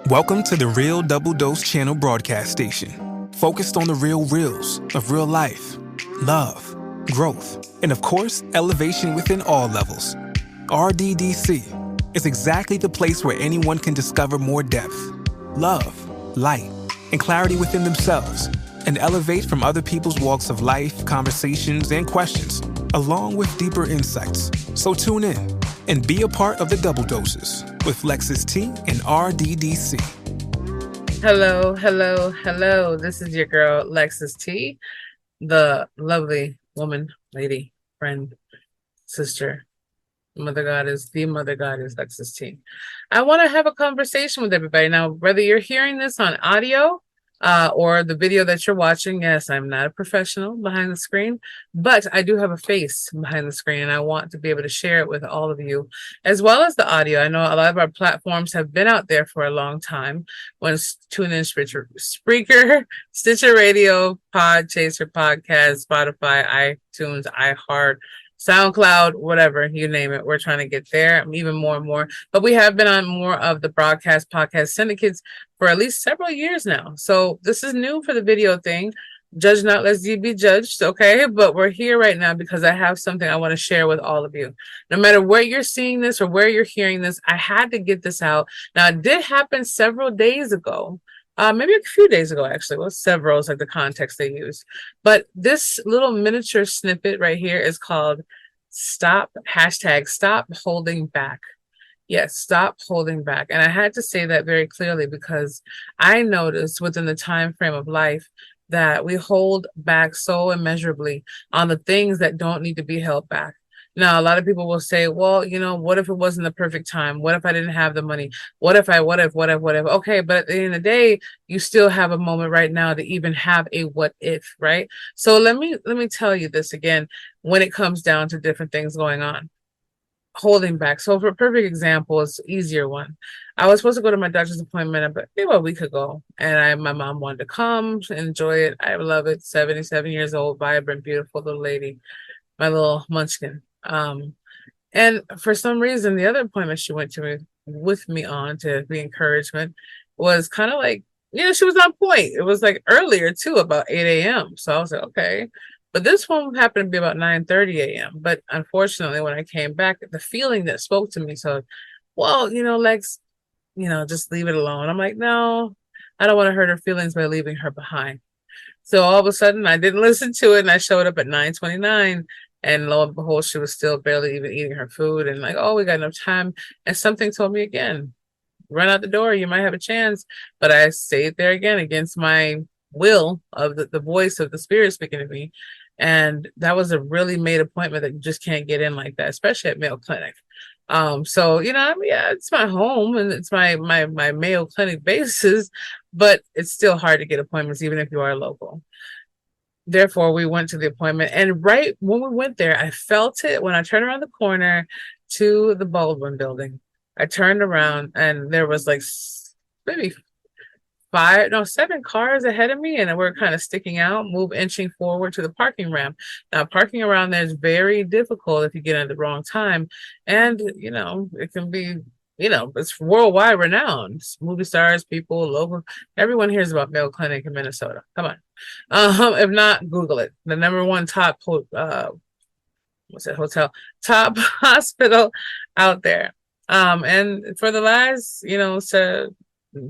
Welcome to the Real Double Dose Channel broadcast station, focused on the real reels of real life, love, growth, and of course, elevation within all levels. RDDC is exactly the place where anyone can discover more depth, love, light, and clarity within themselves, and elevate from other people's walks of life, conversations, and questions, along with deeper insights. So tune in and be a part of the Double Doses with Lexus T and RDDC. Hello, hello, hello. This is your girl, Lexus T, the lovely woman, lady, friend, sister, the Mother Goddess, Lexus T. I want to have a conversation with everybody. Now, whether you're hearing this on audio or the video that you're watching, yes, I'm not a professional behind the screen, but I do have a face behind the screen, and I want to be able to share it with all of you, as well as the audio. I know a lot of our platforms have been out there for a long time. When TuneIn, Spreaker, Stitcher Radio, Podchaser, Podcast, Spotify, iTunes, iHeart, SoundCloud, whatever, you name it. We're trying to get there even more and more. But we have been on more of the podcast syndicates for at least several years now. So this is new for the video thing. Judge not, lest ye be judged, okay? But we're here right now because I have something I want to share with all of you. No matter where you're seeing this or where you're hearing this, I had to get this out. Now, it did happen several days ago. Maybe a few days ago, actually. Well, several is like the context they use. But this little miniature snippet right here is called Stop Holding Back. Yes, stop holding back. And I had to say that very clearly because I noticed within the time frame of life that we hold back so immeasurably on the things that don't need to be held back. Now, a lot of people will say, well, what if it wasn't the perfect time? What if I didn't have the money? What if? Okay, but at the end of the day, you still have a moment right now to even have a what if, right? So let me tell you this again when it comes down to different things going on. Holding back. So for a perfect example, it's an easier one. I was supposed to go to my doctor's appointment about maybe a week ago, and my mom wanted to come enjoy it. I love it. 77 years old, vibrant, beautiful little lady, my little munchkin. And for some reason, the other appointment she went to with me on to the encouragement was kind of like, she was on point. It was like earlier too, about 8 a.m. So I was like, okay. But this one happened to be about 9:30 a.m. But unfortunately, when I came back, the feeling that spoke to me, so, well, Lex, just leave it alone. I'm like, no, I don't want to hurt her feelings by leaving her behind. So all of a sudden, I didn't listen to it, and I showed up at 9:29. And lo and behold, she was still barely even eating her food. And like, oh, we got enough time. And something told me again, run out the door. You might have a chance. But I stayed there again against my will of the voice of the spirit speaking to me. And that was a really made appointment that you just can't get in like that, especially at Mayo Clinic. So, yeah, it's my home and it's my Mayo Clinic basis, but it's still hard to get appointments, even if you are local. Therefore, we went to the appointment, and right when we went there, I felt it when I turned around the corner to the Baldwin building. I turned around, and there was like maybe 7 cars ahead of me, and we're kind of sticking out, inching forward to the parking ramp. Now, parking around there is very difficult if you get at the wrong time, and it can be. It's worldwide renowned. Movie stars, people, local, everyone hears about Mayo Clinic in Minnesota. Come on. If not, Google it. The number one top top hospital out there. And for the last,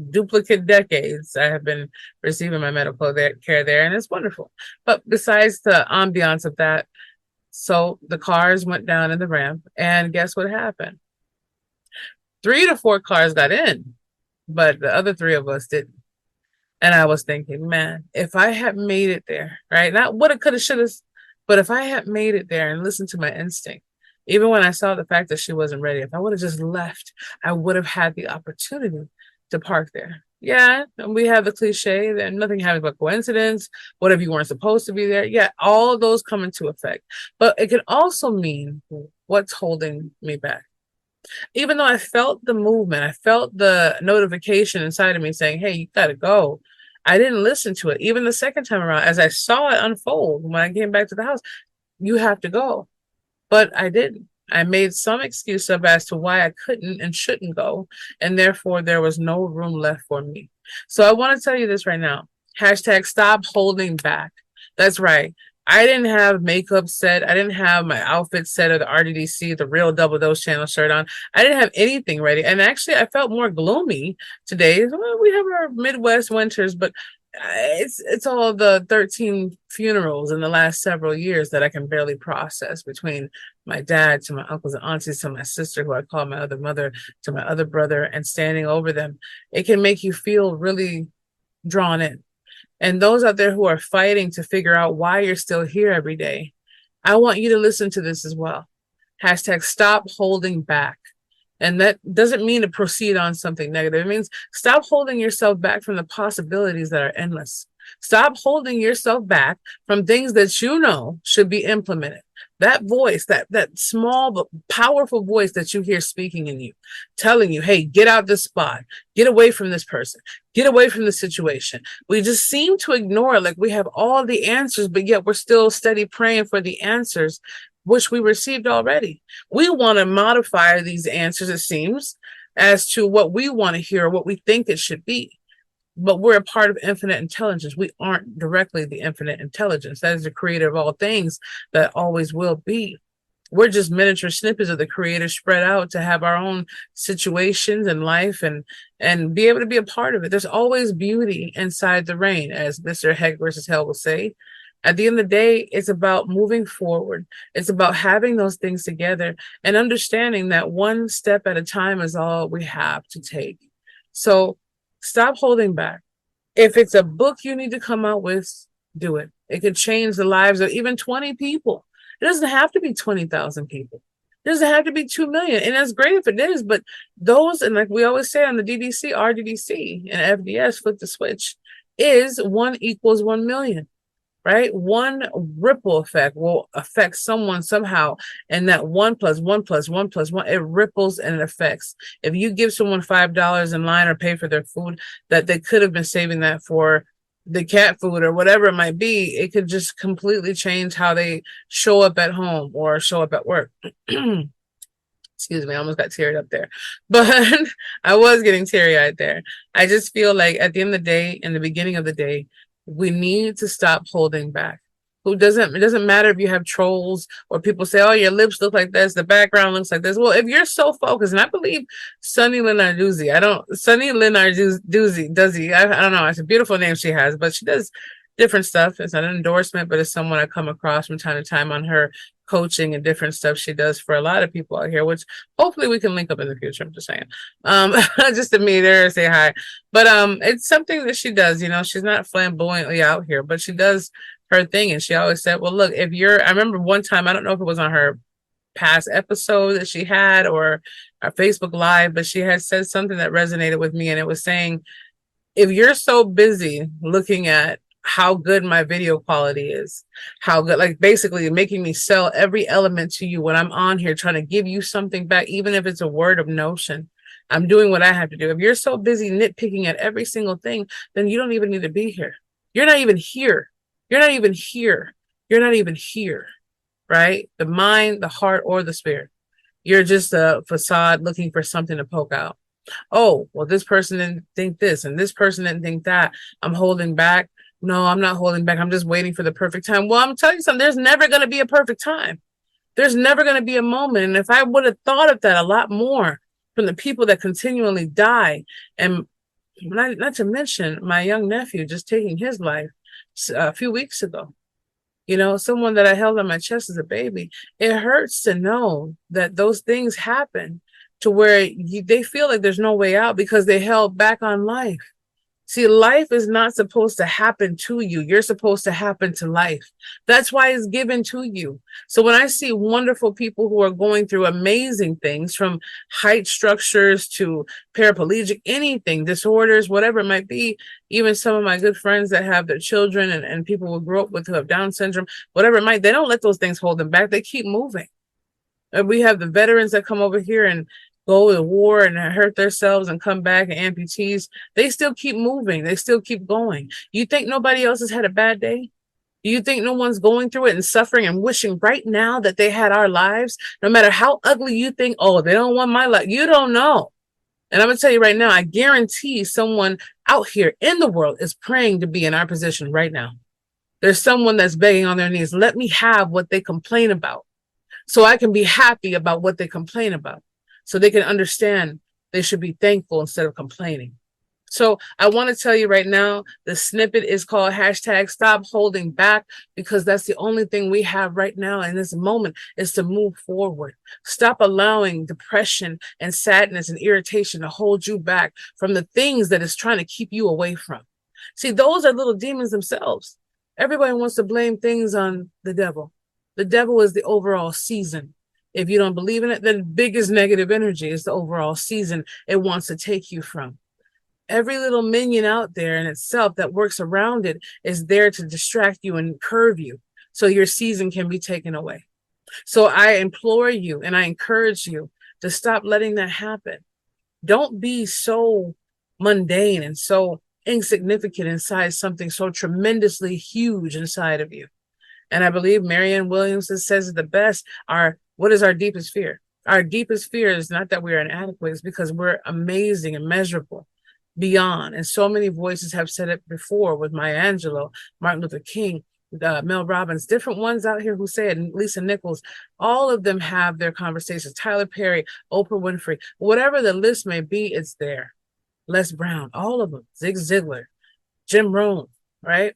duplicate decades, I have been receiving my medical care there, and it's wonderful. But besides the ambiance of that, so the cars went down in the ramp, and guess what happened? 3 to 4 cars got in, but the other 3 of us didn't. And I was thinking, man, if I had made it there, right? Not what it could have, should have, but if I had made it there and listened to my instinct, even when I saw the fact that she wasn't ready, if I would have just left, I would have had the opportunity to park there. Yeah, and we have the cliche that nothing happens but coincidence. What if you weren't supposed to be there? Yeah, all of those come into effect. But it can also mean what's holding me back. Even though I felt the movement, I felt the notification inside of me saying, hey, you got to go. I didn't listen to it. Even the second time around, as I saw it unfold when I came back to the house, you have to go. But I didn't. I made some excuse up as to why I couldn't and shouldn't go, and therefore there was no room left for me. So I want to tell you this right now. Hashtag stop holding back. That's right. I didn't have makeup set. I didn't have my outfit set of the RDDC, the real Double Dose channel shirt on. I didn't have anything ready. And actually, I felt more gloomy today. Well, we have our Midwest winters, but it's all the 13 funerals in the last several years that I can barely process, between my dad to my uncles and aunties to my sister, who I call my other mother, to my other brother, and standing over them. It can make you feel really drawn in. And those out there who are fighting to figure out why you're still here every day, I want you to listen to this as well. Hashtag stop holding back. And that doesn't mean to proceed on something negative. It means stop holding yourself back from the possibilities that are endless. Stop holding yourself back from things that you know should be implemented. That voice, that small but powerful voice that you hear speaking in you, telling you, hey, get out this spot, get away from this person, get away from the situation. We just seem to ignore it, like we have all the answers, but yet we're still steady praying for the answers which we received already. We want to modify these answers, it seems, as to what we want to hear, what we think it should be. But we're a part of infinite intelligence. We aren't directly the infinite intelligence. That is the creator of all things, that always will be. We're just miniature snippets of the creator spread out to have our own situations in life and be able to be a part of it. There's always beauty inside the rain, as Mr. Heck versus Hell will say. At the end of the day, it's about moving forward. It's about having those things together and understanding that one step at a time is all we have to take. So stop holding back. If it's a book you need to come out with, do it. It could change the lives of even 20 people. It doesn't have to be 20,000 people. It doesn't have to be 2 million. And that's great if it is. But those, and like we always say on the DDC, RDDC, and FDS, flip the switch, is 1 equals 1 million. Right? One ripple effect will affect someone somehow. And that 1 + 1 + 1 + 1, it ripples and it affects. If you give someone $5 in line or pay for their food, that they could have been saving that for the cat food or whatever it might be, it could just completely change how they show up at home or show up at work. Excuse me, I almost got teared up there. But I was getting teary-eyed there. I just feel like at the end of the day, in the beginning of the day, we need to stop holding back. It doesn't matter if you have trolls or people say, oh, your lips look like this, the background looks like this. Well, if you're so focused, and I believe Sunny Lenarduzzi, I don't know, it's a beautiful name she has, but she does different stuff. It's not an endorsement, but it's someone I come across from time to time on her coaching and different stuff she does for a lot of people out here, which hopefully we can link up in the future. I'm just saying, just to meet her, say hi. But it's something that she does. You know, she's not flamboyantly out here, but she does her thing. And she always said, well, look, I remember one time, I don't know if it was on her past episode that she had or a Facebook Live, but she had said something that resonated with me. And it was saying, if you're so busy looking at how good my video quality is, how good, like basically making me sell every element to you when I'm on here trying to give you something back, even if it's a word of notion, I'm doing what I have to do. If you're so busy nitpicking at every single thing, then you don't even need to be here. You're not even here. You're not even here. You're not even here, right? The mind, the heart, or the spirit. You're just a facade looking for something to poke out. Oh, well, this person didn't think this and this person didn't think that. I'm holding back. No, I'm not holding back. I'm just waiting for the perfect time. Well, I'm telling you something. There's never going to be a perfect time. There's never going to be a moment. And if I would have thought of that a lot more from the people that continually die, and not to mention my young nephew just taking his life a few weeks ago, you know, someone that I held on my chest as a baby, it hurts to know that those things happen to where they feel like there's no way out because they held back on life. See, life is not supposed to happen to you. You're supposed to happen to life. That's why it's given to you. So when I see wonderful people who are going through amazing things, from height structures to paraplegic, anything, disorders, whatever it might be, even some of my good friends that have their children and people who grew up with who have Down syndrome, whatever it might, they don't let those things hold them back. They keep moving. And we have the veterans that come over here and go to war and hurt themselves and come back, and amputees, they still keep moving. They still keep going. You think nobody else has had a bad day? Do you think no one's going through it and suffering and wishing right now that they had our lives? No matter how ugly you think, oh, they don't want my life. You don't know. And I'm going to tell you right now, I guarantee someone out here in the world is praying to be in our position right now. There's someone that's begging on their knees, let me have what they complain about so I can be happy about what they complain about, so they can understand they should be thankful instead of complaining. So I want to tell you right now, the snippet is called hashtag stop holding back, because that's the only thing we have right now in this moment is to move forward. Stop allowing depression and sadness and irritation to hold you back from the things that is trying to keep you away from. See, those are little demons themselves. Everybody wants to blame things on the devil. The devil is the overall season. If you don't believe in it, then biggest negative energy is the overall season it wants to take you from. Every little minion out there in itself that works around it is there to distract you and curve you so your season can be taken away. So I implore you and I encourage you to stop letting that happen. Don't be so mundane and so insignificant inside something so tremendously huge inside of you. And I believe Marianne Williamson says it the best. What is our deepest fear? Our deepest fear is not that we're inadequate, it's because we're amazing and measurable beyond. And so many voices have said it before with Maya Angelou, Martin Luther King, Mel Robbins, different ones out here who say it, and Lisa Nichols. All of them have their conversations. Tyler Perry, Oprah Winfrey, whatever the list may be, it's there. Les Brown, all of them, Zig Ziglar, Jim Rohn, right?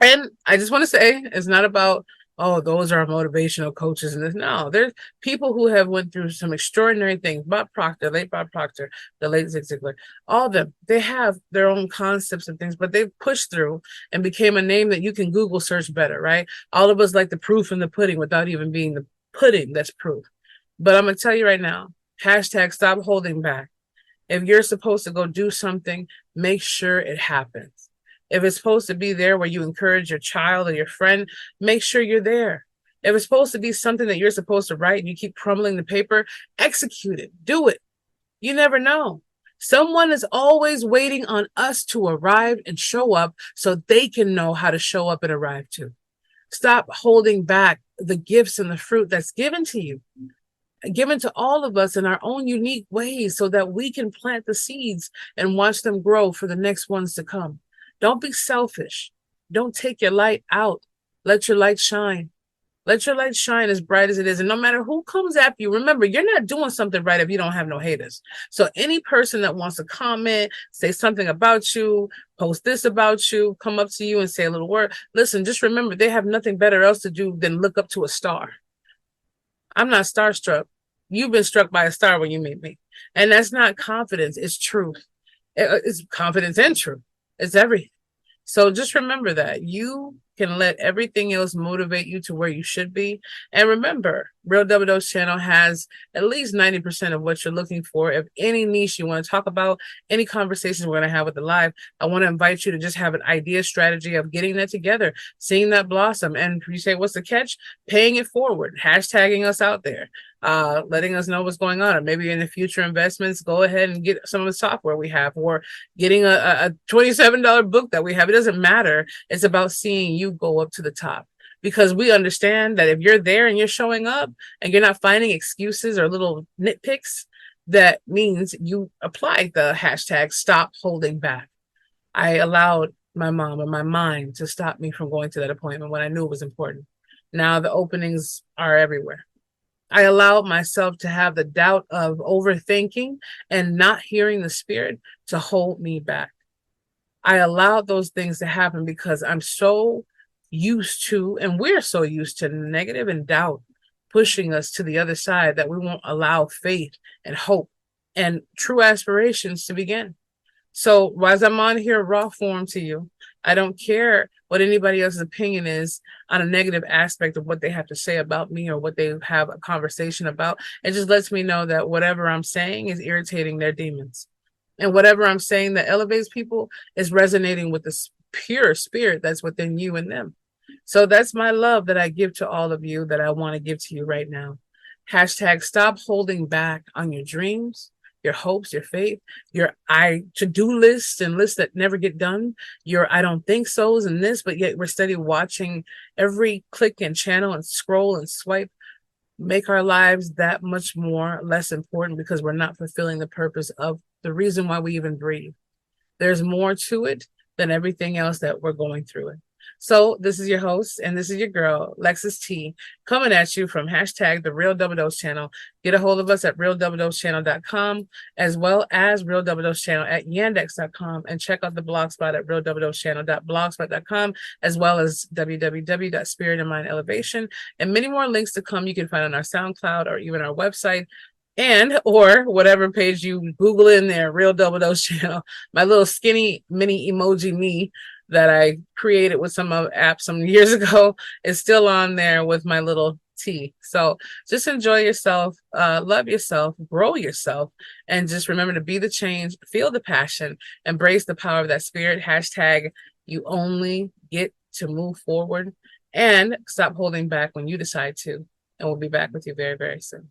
And I just want to say, it's not about, oh, those are motivational coaches and this. No, there's people who have went through some extraordinary things. Bob Proctor, late Bob Proctor, the late Zig Ziglar, all of them, they have their own concepts and things, but they've pushed through and became a name that you can Google search better, right? All of us like the proof in the pudding without even being the pudding that's proof. But I'm going to tell you right now, hashtag stop holding back. If you're supposed to go do something, make sure it happens. If it's supposed to be there where you encourage your child or your friend, make sure you're there. If it's supposed to be something that you're supposed to write and you keep crumbling the paper, execute it, do it. You never know. Someone is always waiting on us to arrive and show up so they can know how to show up and arrive too. Stop holding back the gifts and the fruit that's given to you, given to all of us in our own unique ways so that we can plant the seeds and watch them grow for the next ones to come. Don't be selfish. Don't take your light out. Let your light shine. Let your light shine as bright as it is. And no matter who comes after you, remember, you're not doing something right if you don't have no haters. So any person that wants to comment, say something about you, post this about you, come up to you and say a little word, listen, just remember, they have nothing better else to do than look up to a star. I'm not starstruck. You've been struck by a star when you meet me. And that's not confidence. It's truth. It's confidence and truth. It's everything. So just remember that you can let everything else motivate you to where you should be. And remember, Real Double Dose channel has at least 90% of what you're looking for. If any niche you want to talk about, any conversations we're going to have with the live, I want to invite you to just have an idea strategy of getting that together, seeing that blossom. And you say, what's the catch? Paying it forward, hashtagging us out there, letting us know what's going on. Or maybe in the future investments, go ahead and get some of the software we have, or getting a $27 book that we have. It doesn't matter. It's about seeing you go up to the top, because we understand that if you're there and you're showing up and you're not finding excuses or little nitpicks, that means you applied the hashtag stop holding back. I allowed my mom and my mind to stop me from going to that appointment when I knew it was important. Now the openings are everywhere. I allowed myself to have the doubt of overthinking and not hearing the spirit to hold me back. I allowed those things to happen because I'm so used to, and we're so used to negative and doubt pushing us to the other side, that we won't allow faith and hope and true aspirations to begin. So as I'm on here raw form to you, I don't care what anybody else's opinion is on a negative aspect of what they have to say about me or what they have a conversation about. It just lets me know that whatever I'm saying is irritating their demons. And whatever I'm saying that elevates people is resonating with the pure spirit that's within you and them. So that's my love that I give to all of you, that I want to give to you right now. Hashtag stop holding back on your dreams, your hopes, your faith, your to-do lists and lists that never get done, your I don't think so's and this, but yet we're steady watching every click and channel and scroll and swipe make our lives that much more less important because we're not fulfilling the purpose of the reason why we even breathe. There's more to it than everything else that we're going through it. So this is your host, and this is your girl, Lexus T, coming at you from hashtag the Real Double Dose Channel. Get a hold of us at realdoubledosechannel.com, as well as Real Double Dose Channel at yandex.com, and check out the blog spot at realdoubledosechannel.blogspot.com, as well as www.spiritandmindelevation, and many more links to come you can find on our SoundCloud or even our website. And or whatever page you Google in there, Real Double Dose Channel. My little skinny mini emoji me that I created with some app some years ago is still on there with my little T. So just enjoy yourself, love yourself, grow yourself, and just remember to be the change, feel the passion, embrace the power of that spirit. Hashtag you only get to move forward, and stop holding back when you decide to. And we'll be back with you very, very soon.